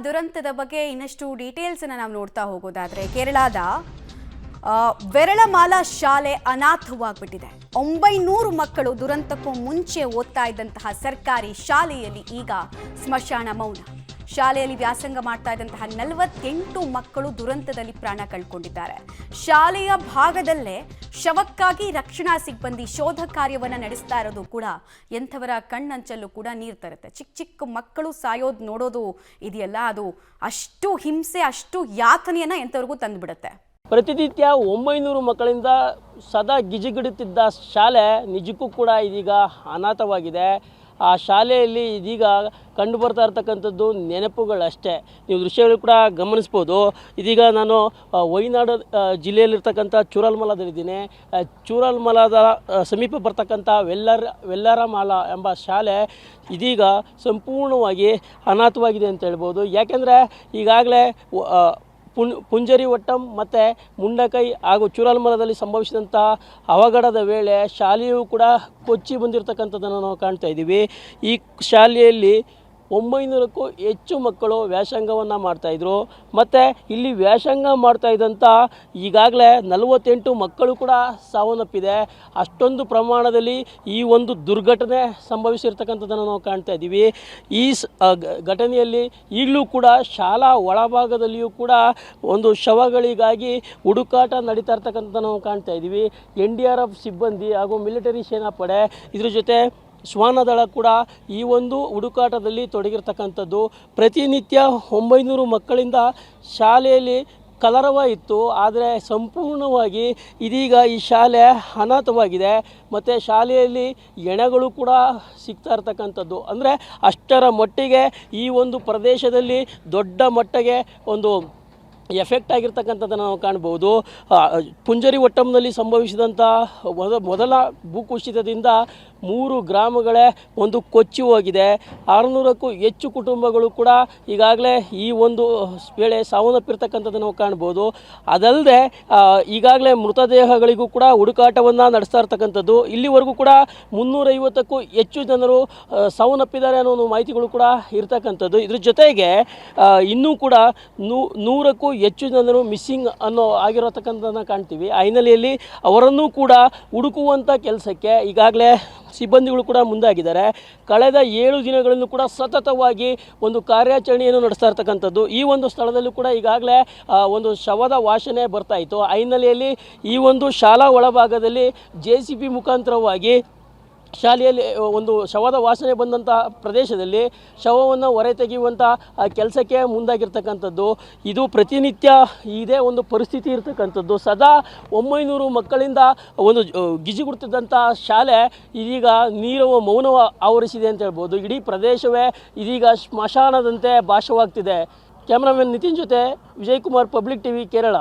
ದುರಂತದ ಬಗ್ಗೆ ಇನ್ನಷ್ಟು ಡೀಟೇಲ್ಸ್ ಅನ್ನು ನಾವು ನೋಡ್ತಾ ಹೋಗೋದಾದ್ರೆ ಕೇರಳದ ವೆರಳಮಾಲಾ ಶಾಲೆ ಅನಾಥವಾಗ್ಬಿಟ್ಟಿದೆ. 900 ಮಕ್ಕಳು ದುರಂತಕ್ಕೂ ಮುಂಚೆ ಓದ್ತಾ ಇದ್ದಂತಹ ಸರ್ಕಾರಿ ಶಾಲೆಯಲ್ಲಿ ಈಗ ಸ್ಮಶಾನ ಮೌನ. ಶಾಲೆಯಲ್ಲಿ ವ್ಯಾಸಂಗ ಮಾಡ್ತಾ ಇದ್ದಂತಹ 48 ಮಕ್ಕಳು ದುರಂತದಲ್ಲಿ ಪ್ರಾಣ ಕಳ್ಕೊಂಡಿದ್ದಾರೆ. ಶಾಲೆಯ ಭಾಗದಲ್ಲೇ ಶವಕ್ಕಾಗಿ ರಕ್ಷಣಾ ಸಿಬ್ಬಂದಿ ಶೋಧ ಕಾರ್ಯವನ್ನು ನಡೆಸ್ತಾ ಇರೋದು ಕೂಡ ಎಂಥವರ ಕಣ್ಣಂಚಲ್ಲೂ ಕೂಡ ನೀರು ತರುತ್ತೆ. ಚಿಕ್ಕ ಚಿಕ್ಕ ಮಕ್ಕಳು ಸಾಯೋದು ನೋಡೋದು ಇದೆಯಲ್ಲ, ಅದು ಅಷ್ಟು ಹಿಂಸೆ, ಅಷ್ಟು ಯಾತನೆಯನ್ನು ಎಂಥವ್ರಿಗೂ ತಂದುಬಿಡುತ್ತೆ. ಪ್ರತಿನಿತ್ಯ 900 ಮಕ್ಕಳಿಂದ ಸದಾ ಗಿಜಿಗಿಡುತ್ತಿದ್ದ ಶಾಲೆ ನಿಜಕ್ಕೂ ಕೂಡ ಇದೀಗ ಅನಾಥವಾಗಿದೆ. ಆ ಶಾಲೆಯಲ್ಲಿ ಇದೀಗ ಕಂಡು ಬರ್ತಾ ಇರ್ತಕ್ಕಂಥದ್ದು ನೆನಪುಗಳಷ್ಟೇ. ನೀವು ದೃಶ್ಯಗಳು ಕೂಡ ಗಮನಿಸ್ಬೋದು. ಇದೀಗ ನಾನು ವಯನಾಡು ಜಿಲ್ಲೆಯಲ್ಲಿರ್ತಕ್ಕಂಥ ಚೂರಲ್ಮಲದಲ್ಲಿದ್ದೀನಿ. ಚೂರಲ್ಮಲದ ಸಮೀಪ ಬರ್ತಕ್ಕಂಥ ವೆಲ್ಲರಮಾಲ ಎಂಬ ಶಾಲೆ ಇದೀಗ ಸಂಪೂರ್ಣವಾಗಿ ಅನಾಥವಾಗಿದೆ ಅಂತ ಹೇಳ್ಬೋದು. ಯಾಕೆಂದರೆ ಈಗಾಗಲೇ ಪುಂಜರಿವಟ್ಟಂ ಮತ್ತು ಮುಂಡಕೈ ಹಾಗೂ ಚೂರಲ್ಮಲದಲ್ಲಿ ಸಂಭವಿಸಿದಂಥ ಅವಘಡದ ವೇಳೆ ಶಾಲೆಯೂ ಕೂಡ ಕೊಚ್ಚಿ ಬಂದಿರತಕ್ಕಂಥದ್ದನ್ನು ನಾವು ಕಾಣ್ತಾ ಇದ್ದೀವಿ. ಈ ಶಾಲೆಯಲ್ಲಿ 900ಕ್ಕೂ ಹೆಚ್ಚು ಮಕ್ಕಳು ವ್ಯಾಸಂಗವನ್ನು ಮಾಡ್ತಾಯಿದ್ರು. ಮತ್ತು ಇಲ್ಲಿ ವ್ಯಾಸಂಗ ಮಾಡ್ತಾಯಿದ್ದಂಥ ಈಗಾಗಲೇ 48 ಮಕ್ಕಳು ಕೂಡ ಸಾವನ್ನಪ್ಪಿದೆ. ಅಷ್ಟೊಂದು ಪ್ರಮಾಣದಲ್ಲಿ ಈ ಒಂದು ದುರ್ಘಟನೆ ಸಂಭವಿಸಿರ್ತಕ್ಕಂಥದ್ದನ್ನು ನಾವು ಕಾಣ್ತಾ ಇದ್ದೀವಿ. ಈ ಘಟನೆಯಲ್ಲಿ ಈಗಲೂ ಕೂಡ ಶಾಲಾ ಒಳಭಾಗದಲ್ಲಿಯೂ ಕೂಡ ಒಂದು ಶವಗಳಿಗಾಗಿ ಹುಡುಕಾಟ ನಡೀತಾ ಇರ್ತಕ್ಕಂಥದ್ದನ್ನು ನಾವು ಕಾಣ್ತಾ ಇದ್ದೀವಿ. NDRF ಸಿಬ್ಬಂದಿ ಹಾಗೂ ಮಿಲಿಟರಿ ಸೇನಾಪಡೆ ಇದ್ರ ಜೊತೆ ಶ್ವಾನದಳ ಕೂಡ ಈ ಒಂದು ಹುಡುಕಾಟದಲ್ಲಿ ತೊಡಗಿರ್ತಕ್ಕಂಥದ್ದು. ಪ್ರತಿನಿತ್ಯ 900 ಮಕ್ಕಳಿಂದ ಶಾಲೆಯಲ್ಲಿ ಕಲರವ ಇತ್ತು. ಆದರೆ ಸಂಪೂರ್ಣವಾಗಿ ಇದೀಗ ಈ ಶಾಲೆ ಅನಾಥವಾಗಿದೆ. ಮತ್ತು ಶಾಲೆಯಲ್ಲಿ ಹೆಣಗಳು ಕೂಡ ಸಿಗ್ತಾ ಇರ್ತಕ್ಕಂಥದ್ದು. ಅಂದರೆ ಅಷ್ಟರ ಮಟ್ಟಿಗೆ ಈ ಒಂದು ಪ್ರದೇಶದಲ್ಲಿ ದೊಡ್ಡ ಮಟ್ಟಿಗೆ ಒಂದು ಎಫೆಕ್ಟ್ ಆಗಿರ್ತಕ್ಕಂಥದ್ದನ್ನು ನಾವು ಕಾಣ್ಬೋದು. ಪುಂಜರಿವಟ್ಟಂನಲ್ಲಿ ಸಂಭವಿಸಿದಂಥ ಮೊದಲ ಭೂಕುಸಿತದಿಂದ 3 ಗ್ರಾಮಗಳೇ ಒಂದು ಕೊಚ್ಚಿ ಹೋಗಿದೆ. 600ಕ್ಕೂ ಹೆಚ್ಚು ಕುಟುಂಬಗಳು ಕೂಡ ಈಗಾಗಲೇ ಈ ಒಂದು ವೇಳೆ ಸಾವನ್ನಪ್ಪಿರ್ತಕ್ಕಂಥದ್ದನ್ನು ನಾವು ಕಾಣ್ಬೋದು. ಅದಲ್ಲದೆ ಈಗಾಗಲೇ ಮೃತದೇಹಗಳಿಗೂ ಕೂಡ ಹುಡುಕಾಟವನ್ನು ನಡೆಸ್ತಾ ಇರ್ತಕ್ಕಂಥದ್ದು. ಇಲ್ಲಿವರೆಗೂ ಕೂಡ 350ಕ್ಕೂ ಹೆಚ್ಚು ಜನರು ಸಾವನ್ನಪ್ಪಿದ್ದಾರೆ ಅನ್ನೋ ಒಂದು ಮಾಹಿತಿಗಳು ಕೂಡ ಇರ್ತಕ್ಕಂಥದ್ದು. ಇದ್ರ ಜೊತೆಗೆ ಇನ್ನೂ ಕೂಡ 100ಕ್ಕೂ ಹೆಚ್ಚು ಜನರು ಮಿಸ್ಸಿಂಗ್ ಆಗಿರತಕ್ಕಂಥದ್ದನ್ನು ಕಾಣ್ತೀವಿ. ಆ ಹಿನ್ನೆಲೆಯಲ್ಲಿ ಅವರನ್ನು ಕೂಡ ಹುಡುಕುವಂಥ ಕೆಲಸಕ್ಕೆ ಈಗಾಗಲೇ ಸಿಬ್ಬಂದಿಗಳು ಕೂಡ ಮುಂದಾಗಿದ್ದಾರೆ. ಕಳೆದ 7 ದಿನಗಳನ್ನು ಕೂಡ ಸತತವಾಗಿ ಒಂದು ಕಾರ್ಯಾಚರಣೆಯನ್ನು ನಡೆಸ್ತಾ ಇರ್ತಕ್ಕಂಥದ್ದು. ಈ ಒಂದು ಸ್ಥಳದಲ್ಲೂ ಕೂಡ ಈಗಾಗಲೇ ಒಂದು ಶವದ ವಾಸನೆ ಬರ್ತಾ ಇತ್ತು. ಆ ಹಿನ್ನೆಲೆಯಲ್ಲಿ ಈ ಒಂದು ಶಾಲಾ ಒಳಭಾಗದಲ್ಲಿ JCB ಮುಖಾಂತರವಾಗಿ ಶಾಲೆಯಲ್ಲಿ ಒಂದು ಶವದ ವಾಸನೆ ಬಂದಂಥ ಪ್ರದೇಶದಲ್ಲಿ ಶವವನ್ನು ಹೊರ ತೆಗೆಯುವಂಥ ಕೆಲಸಕ್ಕೆ ಮುಂದಾಗಿರ್ತಕ್ಕಂಥದ್ದು. ಇದು ಪ್ರತಿನಿತ್ಯ ಇದೇ ಒಂದು ಪರಿಸ್ಥಿತಿ ಇರ್ತಕ್ಕಂಥದ್ದು. ಸದಾ 900 ಮಕ್ಕಳಿಂದ ಒಂದು ಗಿಜಿಗುಡ್ತಿದ್ದಂಥ ಶಾಲೆ ಇದೀಗ ನೀರವ ಮೌನವ ಆವರಿಸಿದೆ ಅಂತ ಹೇಳ್ಬೋದು. ಇಡೀ ಪ್ರದೇಶವೇ ಇದೀಗ ಸ್ಮಶಾನದಂತೆ ಭಾಸವಾಗ್ತಿದೆ. ಕ್ಯಾಮ್ರಾಮನ್ ನಿತಿನ್ ಜೊತೆ ವಿಜಯ್ ಕುಮಾರ್, ಪಬ್ಲಿಕ್ TV, ಕೇರಳ.